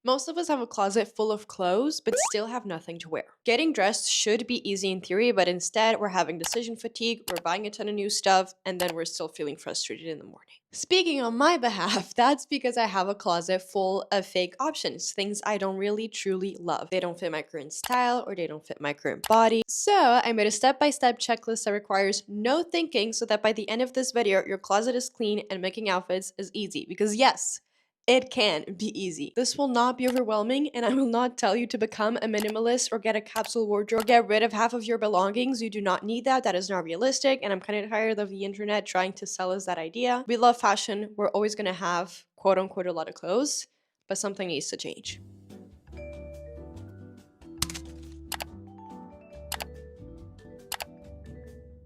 Most of us have a closet full of clothes, but still have nothing to wear. Getting dressed should be easy in theory, but instead we're having decision fatigue, we're buying a ton of new stuff, and then we're still feeling frustrated in the morning. Speaking on my behalf, that's because I have a closet full of fake options, things I don't really truly love. They don't fit my current style or they don't fit my current body. So I made a step-by-step checklist that requires no thinking so that by the end of this video, your closet is clean and making outfits is easy. Because yes, it can be easy. This will not be overwhelming, and I will not tell you to become a minimalist or get a capsule wardrobe, get rid of half of your belongings. You do not need that. That is not realistic, and I'm kind of tired of the internet trying to sell us that idea. We love fashion. We're always going to have, quote unquote, a lot of clothes, but something needs to change.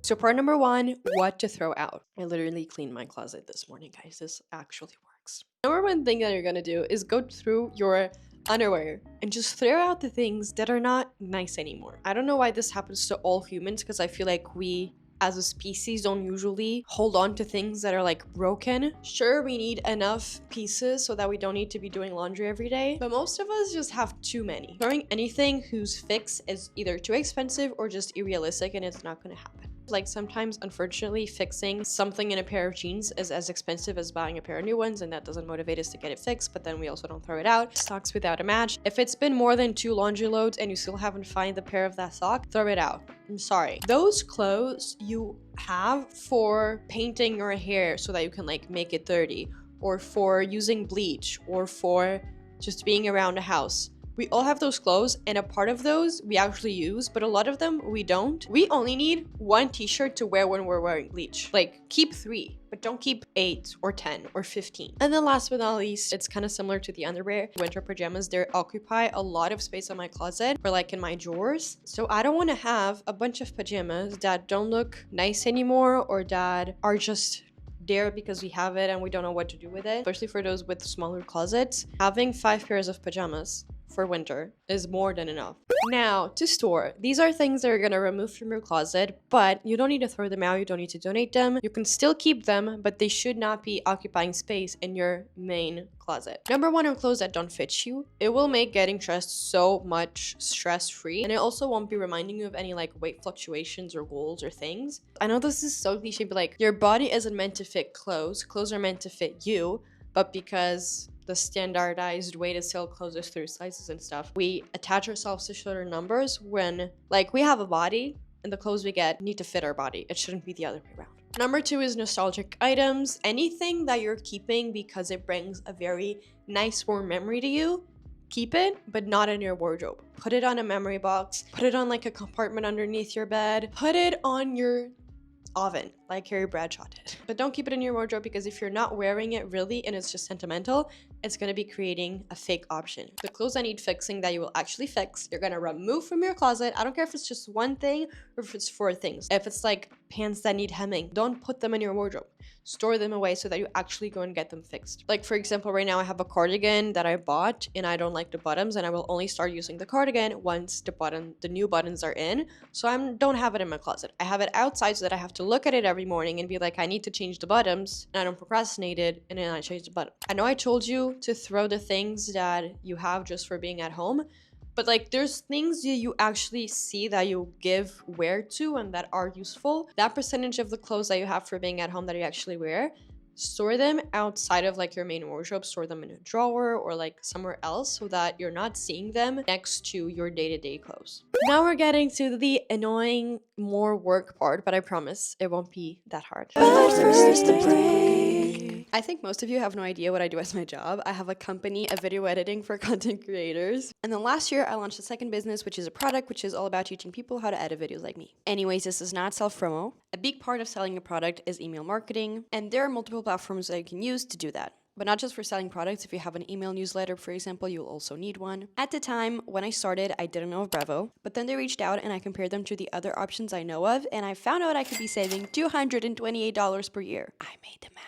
So part number one, what to throw out. I literally cleaned my closet this morning, guys. This actually works. Number one thing that you're gonna do is go through your underwear and just throw out the things that are not nice anymore. I don't know why this happens to all humans, because I feel like we as a species don't usually hold on to things that are like broken. Sure, we need enough pieces so that we don't need to be doing laundry every day, but most of us just have too many. Throwing anything whose fix is either too expensive or just unrealistic, and it's not gonna happen. Like sometimes, unfortunately, fixing something in a pair of jeans is as expensive as buying a pair of new ones, and that doesn't motivate us to get it fixed, but then we also don't throw it out. Socks without a match. If it's been more than 2 laundry loads and you still haven't found the pair of that sock, throw it out. I'm sorry. Those clothes you have for painting your hair so that you can like make it dirty, or for using bleach, or for just being around the house. We all have those clothes, and a part of those we actually use, but a lot of them we don't. We only need 1 t-shirt to wear when we're wearing bleach. Like, keep 3, but don't keep 8 or 10 or 15. And then last but not least, it's kind of similar to the underwear. Winter pajamas, they occupy a lot of space in my closet, or like in my drawers. So I don't want to have a bunch of pajamas that don't look nice anymore, or that are just there because we have it and we don't know what to do with it. Especially for those with smaller closets, having 5 pairs of pajamas for winter is more than enough. Now, to store. These are things that are gonna remove from your closet, but you don't need to throw them out, you don't need to donate them. You can still keep them, but they should not be occupying space in your main closet. Number one are clothes that don't fit you. It will make getting dressed so much stress-free, and it also won't be reminding you of any like weight fluctuations or goals or things. I know this is so cliche, but like, your body isn't meant to fit clothes. Clothes are meant to fit you, but because the standardized way to sell clothes is through sizes and stuff, we attach ourselves to certain numbers when, like, we have a body and the clothes we get need to fit our body. It shouldn't be the other way around. Number 2 is nostalgic items. Anything that you're keeping because it brings a very nice warm memory to you, keep it, but not in your wardrobe. Put it on a memory box, put it on like a compartment underneath your bed, put it on your oven like Carrie Bradshaw did. But don't keep it in your wardrobe, because if you're not wearing it really and it's just sentimental, it's going to be creating a fake option. The clothes that need fixing that you will actually fix, you're going to remove from your closet. I don't care if it's just one thing or if it's 4 things. If it's like pants that need hemming, don't put them in your wardrobe. Store them away so that you actually go and get them fixed. Like, for example, right now I have a cardigan that I bought and I don't like the bottoms, and I will only start using the cardigan once the new buttons are in. So I don't have it in my closet. I have it outside so that I have to look at it every morning and be like, I need to change the bottoms, and I don't procrastinate it, and then I change the bottom. I know I told you to throw the things that you have just for being at home, but like, there's things that you actually see that you give wear to and that are useful. That percentage of the clothes that you have for being at home that you actually wear, store them outside of like your main wardrobe. Store them in a drawer or like somewhere else so that you're not seeing them next to your day-to-day clothes. Now we're getting to the annoying, more work part, but I promise it won't be that hard. But first, the break. I think most of you have no idea what I do as my job. I have a company of video editing for content creators. And then last year, I launched a second business, which is a product which is all about teaching people how to edit videos like me. Anyways, this is not self-promo. A big part of selling a product is email marketing, and there are multiple platforms that you can use to do that. But not just for selling products. If you have an email newsletter, for example, you'll also need one. At the time, when I started, I didn't know of Bravo, but then they reached out and I compared them to the other options I know of, and I found out I could be saving $228 per year. I made the math.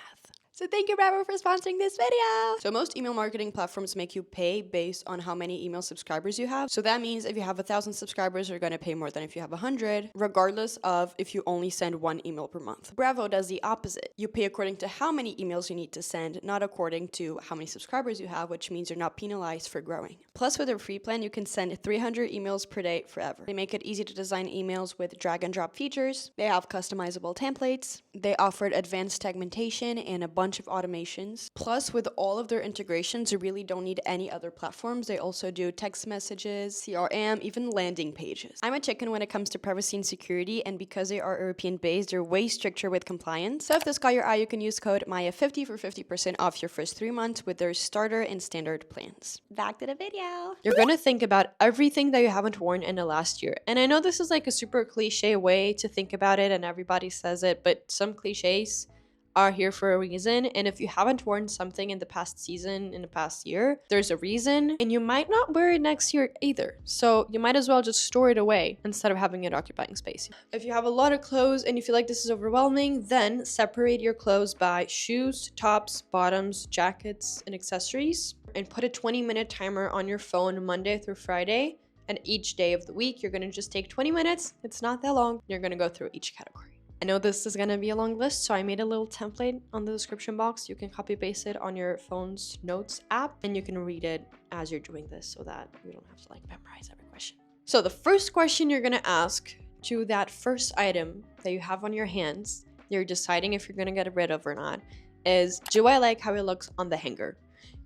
So thank you, Bravo, for sponsoring this video. So most email marketing platforms make you pay based on how many email subscribers you have. So that means if you have 1,000 subscribers, you're going to pay more than if you have 100, regardless of if you only send one email per month. Bravo does the opposite. You pay according to how many emails you need to send, not according to how many subscribers you have, which means you're not penalized for growing. Plus, with their free plan, you can send 300 emails per day forever. They make it easy to design emails with drag and drop features. They have customizable templates. They offered advanced segmentation and a bunch of automations. Plus, with all of their integrations, you really don't need any other platforms. They also do text messages, CRM, even landing pages. I'm a chicken when it comes to privacy and security, and because they are European based, they're way stricter with compliance. So if this caught your eye, you can use code MAYA50 for 50% off your first 3 months with their starter and standard plans. Back to the video. You're gonna think about everything that you haven't worn in the last year. And I know this is like a super cliche way to think about it, and everybody says it, but some cliches are here for a reason. And if you haven't worn something in the past season, in the past year, there's a reason, and you might not wear it next year either. So you might as well just store it away instead of having it occupying space. If you have a lot of clothes and you feel like this is overwhelming, then separate your clothes by shoes, tops, bottoms, jackets, and accessories, and put a 20-minute timer on your phone Monday through Friday. And each day of the week, you're gonna just take 20 minutes. It's not that long. You're gonna go through each category. I know this is gonna be a long list, so I made a little template on the description box. You can copy paste it on your phone's notes app, and you can read it as you're doing this so that you don't have to like memorize every question. So the first question you're gonna ask to that first item that you have on your hands, you're deciding if you're gonna get rid of or not, is, do I like how it looks on the hanger?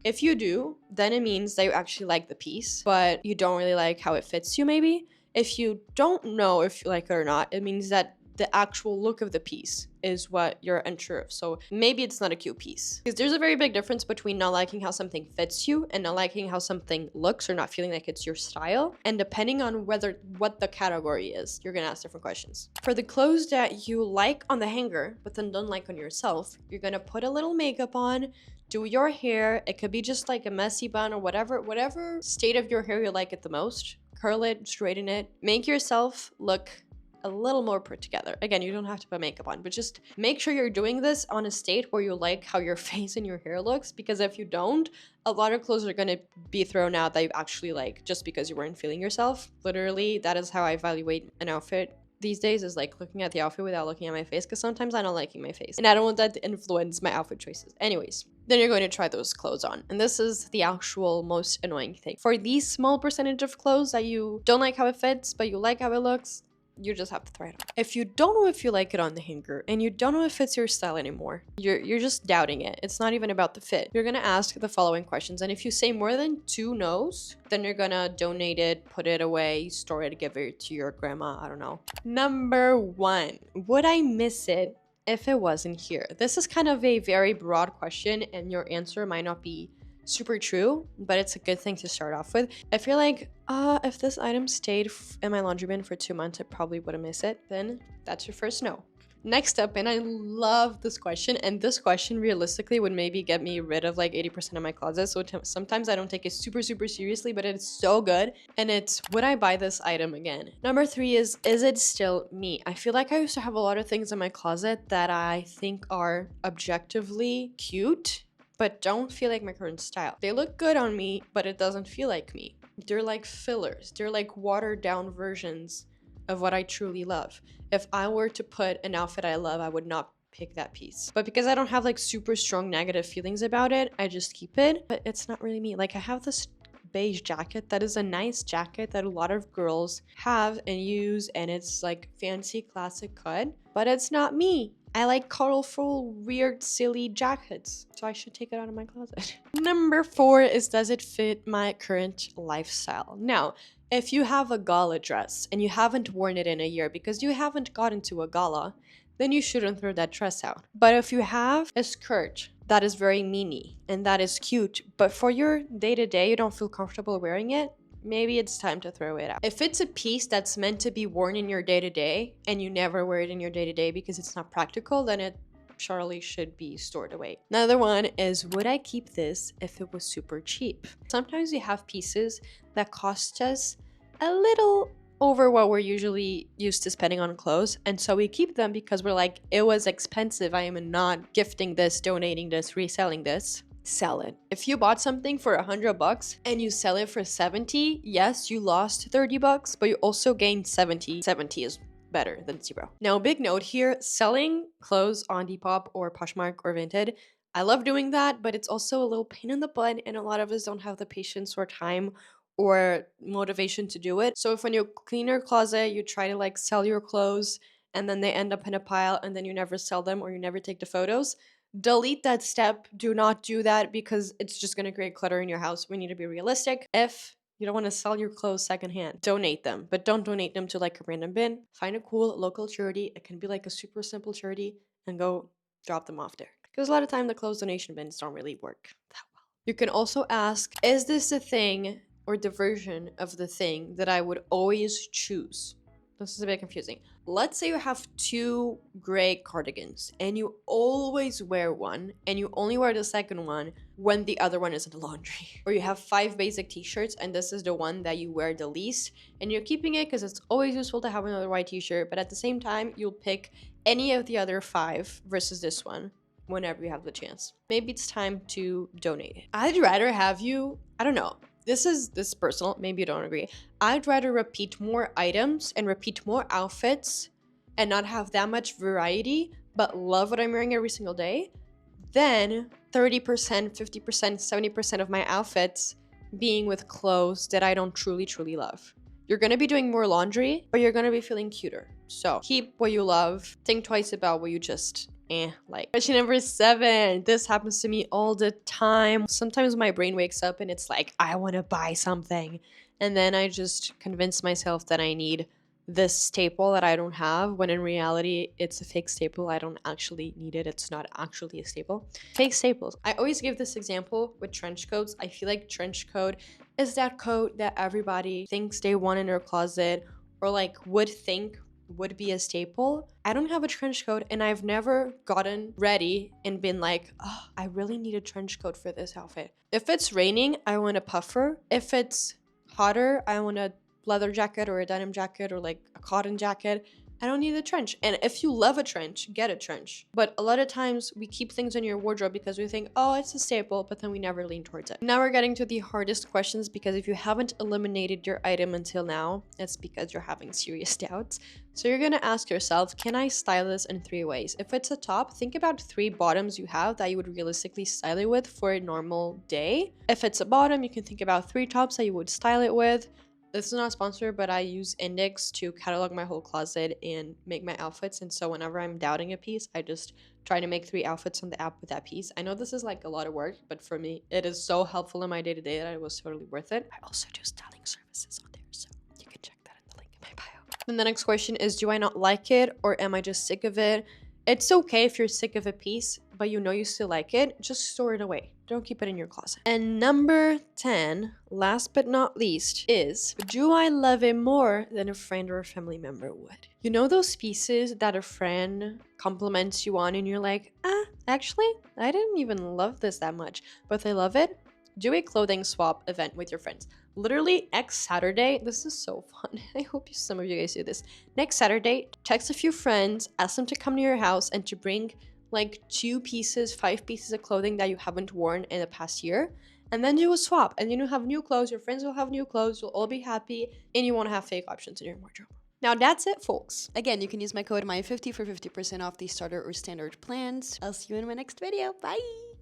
If you do, then it means that you actually like the piece, but you don't really like how it fits you maybe. If you don't know if you like it or not, it means that the actual look of the piece is what you're unsure of. So maybe it's not a cute piece. Because there's a very big difference between not liking how something fits you and not liking how something looks or not feeling like it's your style. And depending on what the category is, you're gonna ask different questions. For the clothes that you like on the hanger, but then don't like on yourself, you're gonna put a little makeup on, do your hair. It could be just like a messy bun or whatever state of your hair you like it the most. Curl it, straighten it, make yourself look a little more put together. Again, you don't have to put makeup on, but just make sure you're doing this on a state where you like how your face and your hair looks, because if you don't, a lot of clothes are gonna be thrown out that you actually like just because you weren't feeling yourself. Literally, that is how I evaluate an outfit these days, is like looking at the outfit without looking at my face, because sometimes I'm not liking my face and I don't want that to influence my outfit choices. Anyways, then you're going to try those clothes on. And this is the actual most annoying thing. For these small percentage of clothes that you don't like how it fits, but you like how it looks, you just have to try it on. If you don't know if you like it on the hanger and you don't know if it's your style anymore, you're just doubting it. It's not even about the fit. You're gonna ask the following questions, and if you say more than 2 no's, then you're gonna donate it, put it away, store it, give it to your grandma, I don't know. Number 1, would I miss it if it wasn't here? This is kind of a very broad question, and your answer might not be super true, but it's a good thing to start off with. If you're like, if this item stayed in my laundry bin for 2 months, I probably wouldn't miss it, then that's your first no. Next up, and I love this question, and this question realistically would maybe get me rid of like 80% of my closet, so sometimes I don't take it super seriously, but it's so good, and it's, would I buy this item again? Number 3 is it still me? I feel like I used to have a lot of things in my closet that I think are objectively cute, but don't feel like my current style. They look good on me, but it doesn't feel like me. They're like fillers. They're like watered down versions of what I truly love. If I were to put an outfit I love, I would not pick that piece. But because I don't have like super strong negative feelings about it, I just keep it, but it's not really me. Like I have this beige jacket that is a nice jacket that a lot of girls have and use, and it's like fancy classic cut, but it's not me. I like colorful, weird, silly jackets, so I should take it out of my closet. Number 4 is, does it fit my current lifestyle? Now, if you have a gala dress and you haven't worn it in a year because you haven't gotten to a gala, then you shouldn't throw that dress out. But if you have a skirt that is very mini and that is cute, but for your day-to-day you don't feel comfortable wearing it, maybe it's time to throw it out. If it's a piece that's meant to be worn in your day-to-day and you never wear it in your day-to-day because it's not practical, then it surely should be stored away. Another one is, would I keep this if it was super cheap? Sometimes we have pieces that cost us a little over what we're usually used to spending on clothes. And so we keep them because we're like, it was expensive. I am not gifting this, donating this, reselling this. Sell it. If you bought something for $100 and you sell it for 70, yes, you lost $30, but you also gained 70. 70 is better than 0. Now, big note here, selling clothes on Depop or Poshmark or Vinted, I love doing that, but it's also a little pain in the butt, and a lot of us don't have the patience or time or motivation to do it. So if when you clean your closet, you try to like sell your clothes and then they end up in a pile and then you never sell them or you never take the photos, delete that step. Do not do that because it's just going to create clutter in your house. We need to be realistic. If you don't want to sell your clothes secondhand, donate them, but don't donate them to like a random bin. Find a cool local charity. It can be like a super simple charity and go drop them off there. Because a lot of time the clothes donation bins don't really work that well. You can also ask, is this the thing or the version of the thing that I would always choose? This is a bit confusing. Let's say you have 2 gray cardigans and you always wear one and you only wear the second one when the other one is in the laundry. Or you have 5 basic t-shirts and this is the one that you wear the least and you're keeping it because it's always useful to have another white t-shirt, but at the same time you'll pick any of the other 5 versus this one whenever you have the chance. Maybe it's time to donate it. I'd rather have you, I don't know, this is personal, maybe you don't agree. I'd rather repeat more items and repeat more outfits and not have that much variety, but love what I'm wearing every single day, than 30%, 50%, 70% of my outfits being with clothes that I don't truly, truly love. You're gonna be doing more laundry, but you're gonna be feeling cuter. So keep what you love, think twice about what you just like. Question number 7. This happens to me all the time. Sometimes my brain wakes up and it's like, I want to buy something. And then I just convince myself that I need this staple that I don't have, when in reality, it's a fake staple. I don't actually need it. It's not actually a staple. Fake staples. I always give this example with trench coats. I feel like trench coat is that coat that everybody thinks they want in their closet or like would think would be a staple. I don't have a trench coat and I've never gotten ready and been like, oh, I really need a trench coat for this outfit. If it's raining, I want a puffer. If it's hotter, I want a leather jacket or a denim jacket or like a cotton jacket. I don't need a trench. And if you love a trench, get a trench. But a lot of times we keep things in your wardrobe because we think, oh, it's a staple, but then we never lean towards it. Now we're getting to the hardest questions, because if you haven't eliminated your item until now, it's because you're having serious doubts. So you're gonna ask yourself, can I style this in 3 ways? If it's a top, think about 3 bottoms you have that you would realistically style it with for a normal day. If it's a bottom, you can think about 3 tops that you would style it with. This is not sponsored, but I use Index to catalog my whole closet and make my outfits. And so whenever I'm doubting a piece, I just try to make 3 outfits on the app with that piece. I know this is like a lot of work, but for me, it is so helpful in my day-to-day that it was totally worth it. I also do styling services on there, so you can check that in the link in my bio. And the next question is, do I not like it or am I just sick of it? It's okay if you're sick of a piece, but you know you still like it, just store it away. Don't keep it in your closet. And number 10, last but not least, is, do I love it more than a friend or a family member would? You know those pieces that a friend compliments you on and you're like, actually, I didn't even love this that much, but they love it? Do a clothing swap event with your friends. Literally next Saturday, this is so fun. I hope some of you guys do this. Next Saturday, text a few friends, ask them to come to your house and to bring like 2 pieces, 5 pieces of clothing that you haven't worn in the past year, and then do a swap. And then you have new clothes, your friends will have new clothes, you'll all be happy, and you won't have fake options in your wardrobe. Now that's it, folks. Again, you can use my code MY50 for 50% off the starter or standard plans. I'll see you in my next video. Bye!